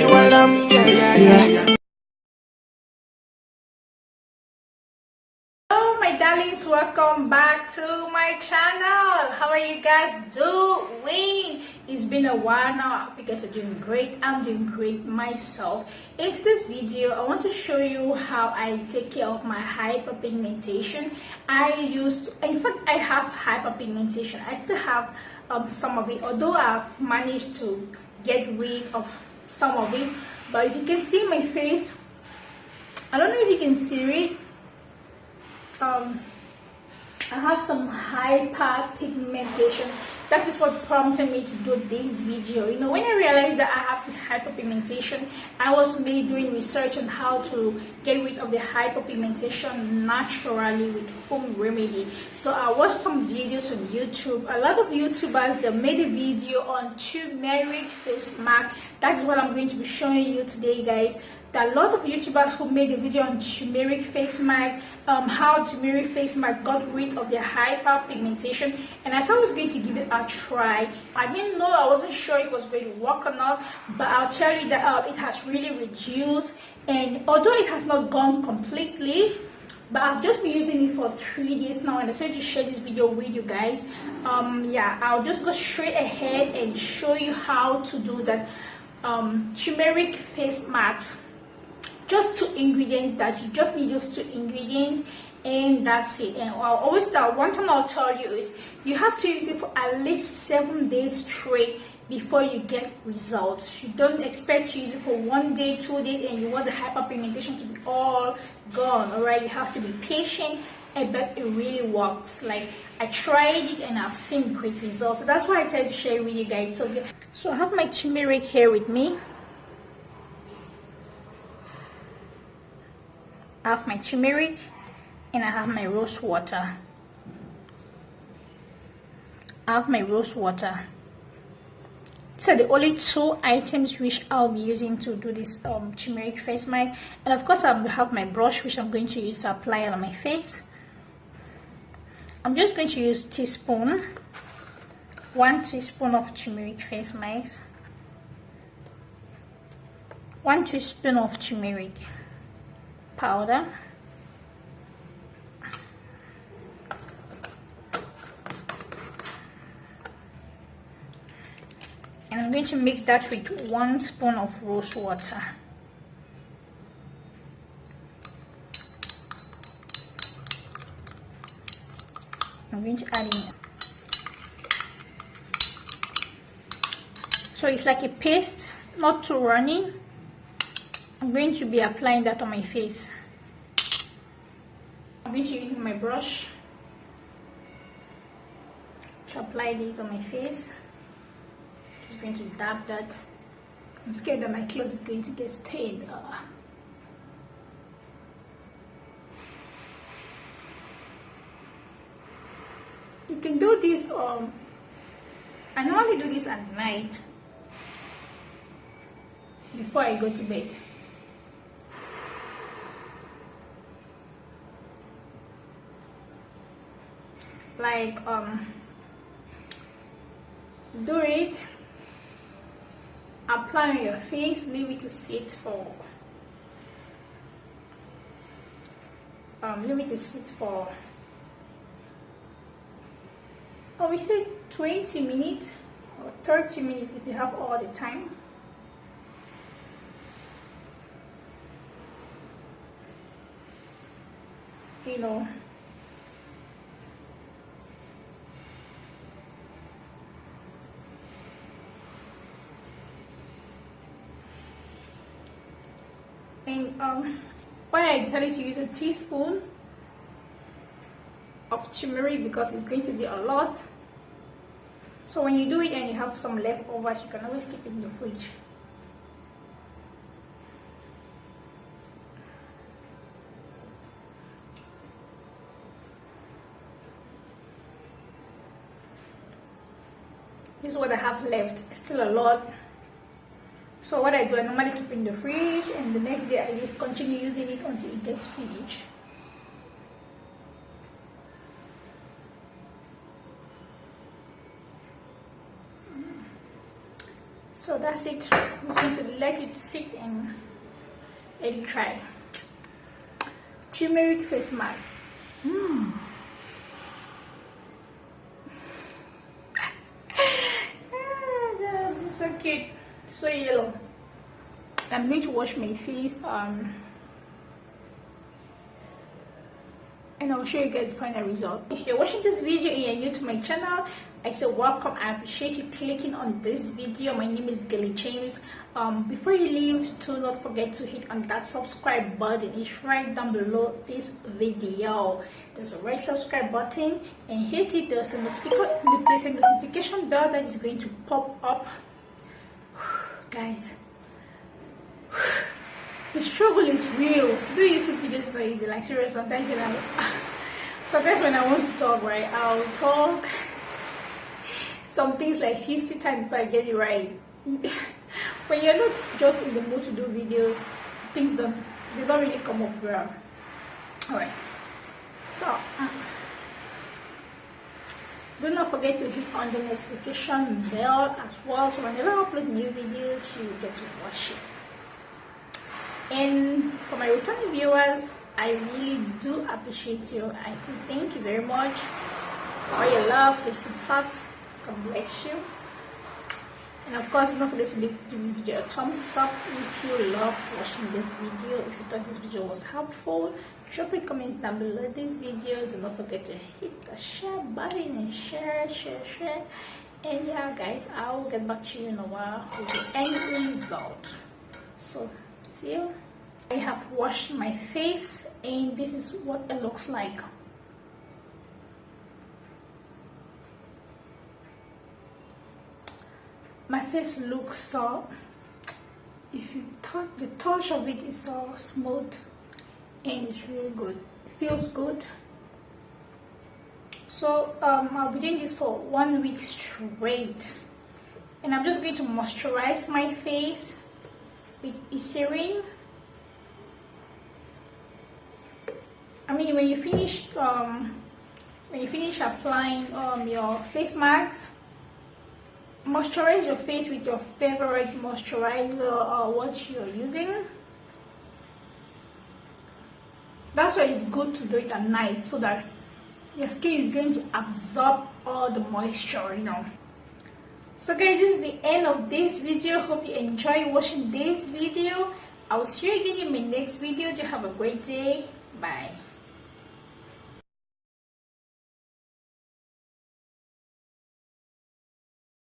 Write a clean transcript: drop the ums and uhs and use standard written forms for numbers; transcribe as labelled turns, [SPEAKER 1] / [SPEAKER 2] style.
[SPEAKER 1] Yeah.
[SPEAKER 2] Hello my darlings, welcome back to my channel. How are you guys doing? It's been a while now. I hope you guys are doing great. I'm doing great myself. In today's video I want to show you how I take care of my hyperpigmentation. In fact I have hyperpigmentation. I still have some of it, although I've managed to get rid of some of it. But if you can see my face, I don't know if you can see it. I have some hyperpigmentation. That is what prompted me to do this video. You know, when I realized that I have this hyperpigmentation, I was doing research on how to get rid of the hyperpigmentation naturally with home remedy. So I watched some videos on YouTube. A lot of YouTubers, they made a video on turmeric face mask. That is what I'm going to be showing you today, guys. There are a lot of YouTubers who made a video on turmeric face mask, how turmeric face mask got rid of their hyperpigmentation, and I said I was going to give it a try. I didn't know, I wasn't sure it was going to work or not, but I'll tell you that it has really reduced, and although it has not gone completely, but I've just been using it for 3 days now, and I decided to share this video with you guys. Yeah, I'll just go straight ahead and show you how to do that turmeric face mask. Just 2 ingredients that you just need, just 2 ingredients, and that's it. And I'll always tell, one thing I'll tell you is you have to use it for at least 7 days straight before you get results. You don't expect to use it for 1 day, 2 days, and you want the hyperpigmentation to be all gone. All right, you have to be patient, but it really works. Like, I tried it and I've seen great results, so that's why I decided to share it with you guys. So I have my turmeric here with me. I have my turmeric and I have my rose water. I have my rose water. These are the only 2 items which I'll be using to do this turmeric face mask. And of course I'll have my brush, which I'm going to use to apply it on my face. I'm just going to use teaspoon, 1 teaspoon of turmeric face mask, 1 teaspoon of turmeric powder, and I'm going to mix that with 1 spoon of rose water. I'm going to add in. So it's like a paste, not too runny. I'm going to be applying that on my face. I'm going to use my brush to apply this on my face. Just going to dab that. I'm scared that my clothes is going to get stained. You can do this. I normally do this at night before I go to bed. Like do it, apply on your face, leave it to sit for we say 20 minutes or 30 minutes if you have all the time. You know, and why I decided to use a teaspoon of turmeric, because it's going to be a lot. So when you do it and you have some leftovers, you can always keep it in the fridge. This is what I have left, still a lot. So what I do, I normally keep in the fridge, and the next day I just continue using it until it gets finished. So that's it. I'm going to let it sit and let it dry. Turmeric face mask. This is so cute, so yellow. I'm going to wash my face and I'll show you guys the final result. If you're watching this video and you're new to my channel, I say welcome. I appreciate you clicking on this video. My name is Gilly. Before you leave, do not forget to hit on that subscribe button. It's right down below this video. There's a red subscribe button and hit it. There's a notification bell that is going to pop up. Guys, the struggle is real. To do YouTube videos is not easy. Like seriously, sometimes when I want to talk, right, I'll talk some things like 50 times before I get it right. When you're not just in the mood to do videos, things they don't really come up well. Alright, so do not forget to hit on the notification bell as well, so whenever I upload new videos you will get to watch it. And for my returning viewers, I really do appreciate you. I thank you very much for all your love, your support. God bless you. And of course, don't forget to give this video a thumbs up if you love watching this video. If you thought this video was helpful, drop your comments down below this video. Do not forget to hit the share button and share. And yeah guys, I will get back to you in a while with the end result. So see you. I have washed my face and this is what it looks like. My face looks so, if you touch, the touch of it is so smooth and it's really good. It feels good. So I'll be doing this for 1 week straight, and I'm just going to moisturize my face with Eucerin. I mean, when you finish applying your face mask, moisturize your face with your favorite moisturizer or what you're using. That's why it's good to do it at night, so that your skin is going to absorb all the moisture, you know. So guys, this is the end of this video. Hope you enjoy watching this video. I will see you again in my next video. You have a great day. Bye.